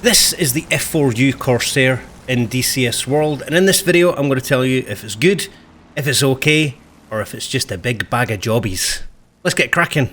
This is the F4U Corsair in DCS World, and in this video I'm going to tell you if it's good, if it's okay, or if it's just a big bag of jobbies. Let's get cracking.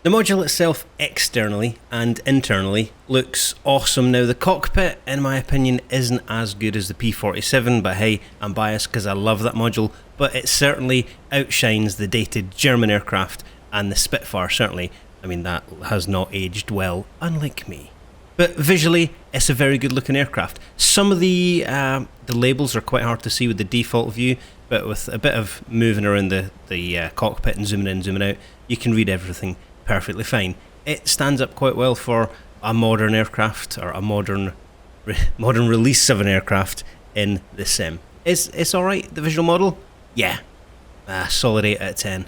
The module itself externally and internally looks awesome. Now the cockpit in my opinion isn't as good as the P-47, but hey, I'm biased because I love that module, but it certainly outshines the dated German aircraft, and the Spitfire certainly, I mean, that has not aged well, unlike me. But visually, it's a very good looking aircraft. Some of the labels are quite hard to see with the default view, but with a bit of moving around the cockpit and zooming in, zooming out, you can read everything perfectly fine. It stands up quite well for a modern aircraft, or a modern release of an aircraft in the sim. It's alright, the visual model? Yeah, a solid 8 out of 10.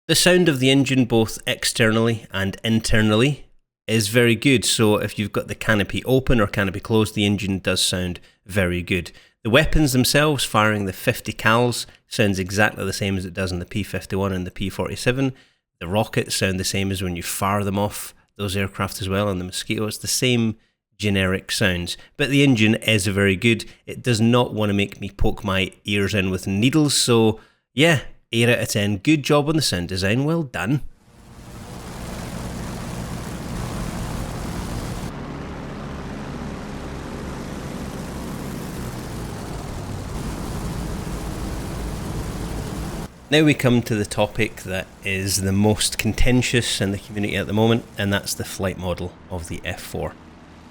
The sound of the engine both externally and internally is very good, so if you've got the canopy open or canopy closed, the engine does sound very good. The weapons themselves, firing the 50 cals, sounds exactly the same as it does in the P-51 and the P-47. The rockets sound the same as when you fire them off those aircraft as well, and the Mosquito, it's the same generic sounds. But the engine is very good. It does not want to make me poke my ears in with needles, so yeah, 8 out of 10. Good job on the sound design, well done. Now we come to the topic that is the most contentious in the community at the moment, and that's the flight model of the F4.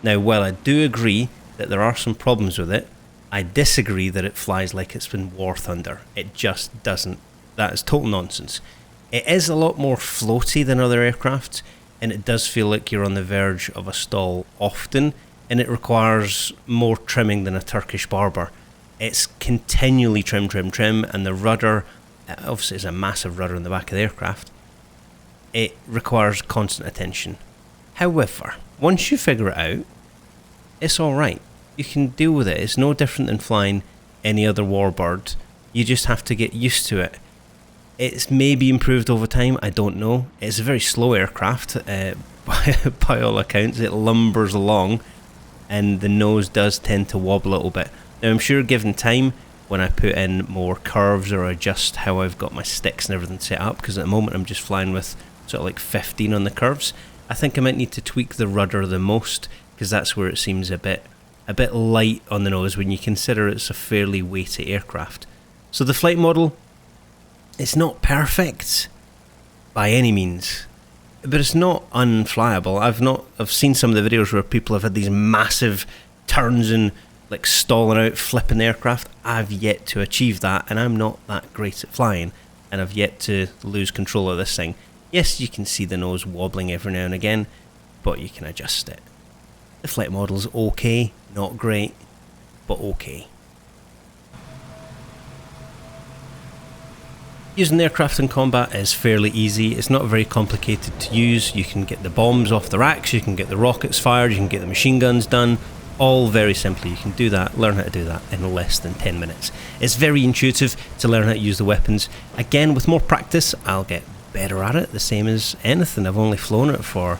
Now, while I do agree that there are some problems with it, I disagree that it flies like it's been war thunder. It just doesn't. That is total nonsense. It is a lot more floaty than other aircraft, and it does feel like you're on the verge of a stall often, and it requires more trimming than a Turkish barber. It's continually trim, and the rudder, obviously it's a massive rudder in the back of the aircraft, it requires constant attention. However, once you figure it out, it's alright. You can deal with it. It's no different than flying any other warbird. You just have to get used to it. It's maybe improved over time, I don't know. It's a very slow aircraft, by all accounts. It lumbers along, and the nose does tend to wobble a little bit. Now I'm sure given time, when I put in more curves or adjust how I've got my sticks and everything set up, because at the moment I'm just flying with sort of like 15 on the curves, I think I might need to tweak the rudder the most, because that's where it seems a bit light on the nose when you consider it's a fairly weighty aircraft. So the flight model, it's not perfect by any means, but it's not unflyable. I've seen some of the videos where people have had these massive turns and like stalling out, flipping the aircraft. I've yet to achieve that, and I'm not that great at flying, and I've yet to lose control of this thing. Yes, you can see the nose wobbling every now and again, but you can adjust it. The flight model's okay, not great, but okay. Using the aircraft in combat is fairly easy. It's not very complicated to use. You can get the bombs off the racks, you can get the rockets fired, you can get the machine guns done, all very simply. You can do that, learn how to do that in less than 10 minutes. It's very intuitive to learn how to use the weapons. Again, with more practice, I'll get better at it, the same as anything. I've only flown it for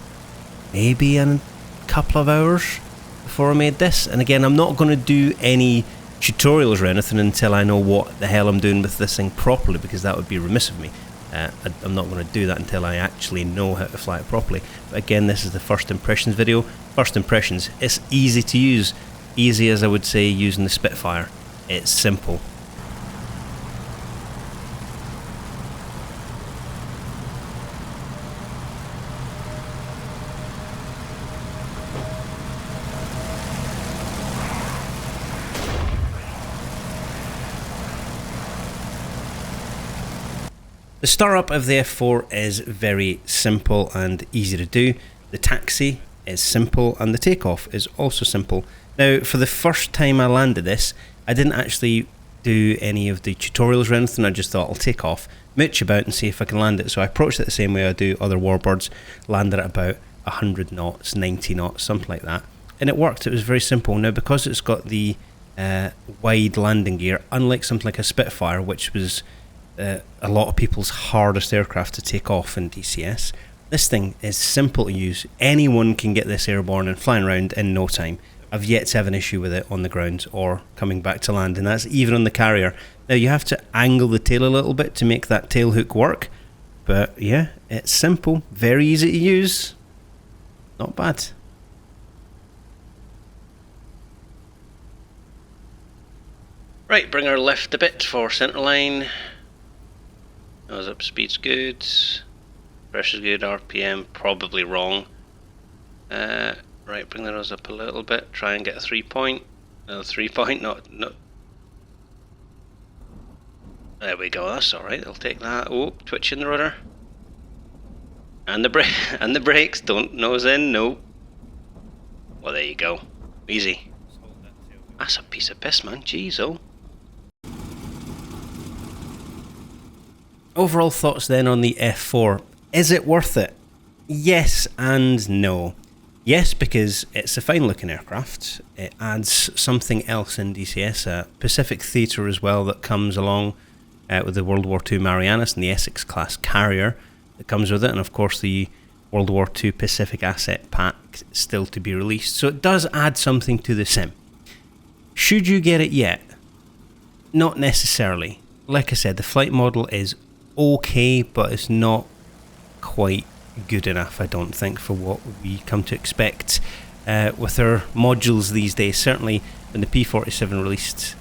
maybe a couple of hours before I made this. And again, I'm not going to do any tutorials or anything until I know what the hell I'm doing with this thing properly, because that would be remiss of me. I'm not going to do that until I actually know how to fly it properly. But again, this is the first impressions video. First impressions, it's easy to use. Easy as I would say using the Spitfire. It's simple. The startup of the F4 is very simple and easy to do. The taxi is simple, and the takeoff is also simple. Now, for the first time I landed this, I didn't actually do any of the tutorials or anything. I just thought I'll take off, mooch about and see if I can land it. So I approached it the same way I do other warbirds, landed at about 100 knots, 90 knots, something like that. And it worked. It was very simple. Now, because it's got the wide landing gear, unlike something like a Spitfire, which was a lot of people's hardest aircraft to take off in DCS, This thing is simple to use. Anyone can get this airborne and flying around in no time. I've yet to have an issue with it on the ground or coming back to land, and that's even on the carrier. Now you have to angle the tail a little bit to make that tail hook work, but yeah, it's simple, very easy to use, not bad. Right, bring our lift a bit for centerline. Nose up, speed's good. Pressure's good, RPM probably wrong. Right, bring the nose up a little bit. Try and get a 3-point. No, 3-point, not. There we go. That's all right. I'll take that. Oh, twitching the rudder. And the brakes. Don't nose in. No. Well, there you go. Easy. That's a piece of piss, man. Jeez, oh. Overall thoughts then on the F4. Is it worth it? Yes and no. Yes, because it's a fine looking aircraft. It adds something else in DCS, a Pacific theatre as well that comes along with the World War II Marianas and the Essex class carrier that comes with it, and of course the World War II Pacific Asset Pack still to be released. So it does add something to the sim. Should you get it yet? Not necessarily. Like I said, the flight model is okay, but it's not quite good enough, I don't think, for what we come to expect with our modules these days. Certainly when the P47 released,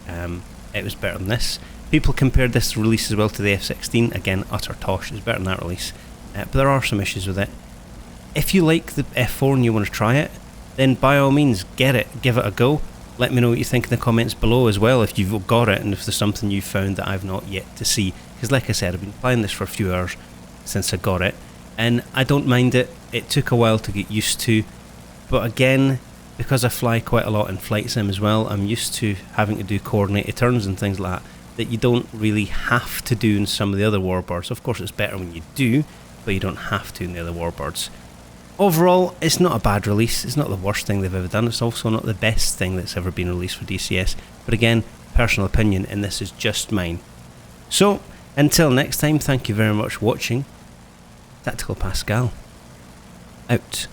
it was better than this. People compared this release as well to the F16. Again, utter tosh. It's better than that release, but there are some issues with it. If you like the F4 and you want to try it, then by all means get it, give it a go. Let me know what you think in the comments below as well, if you've got it and if there's something you've found that I've not yet to see. Because like I said, I've been playing this for a few hours since I got it, and I don't mind it. It took a while to get used to, but again, because I fly quite a lot in flight sim as well, I'm used to having to do coordinated turns and things like that you don't really have to do in some of the other warbirds. Of course it's better when you do, but you don't have to in the other warbirds. Overall, it's not a bad release. It's not the worst thing they've ever done. It's also not the best thing that's ever been released for DCS. But again, personal opinion, and this is just mine. So, until next time, thank you very much for watching. Tactical Pascale. Out.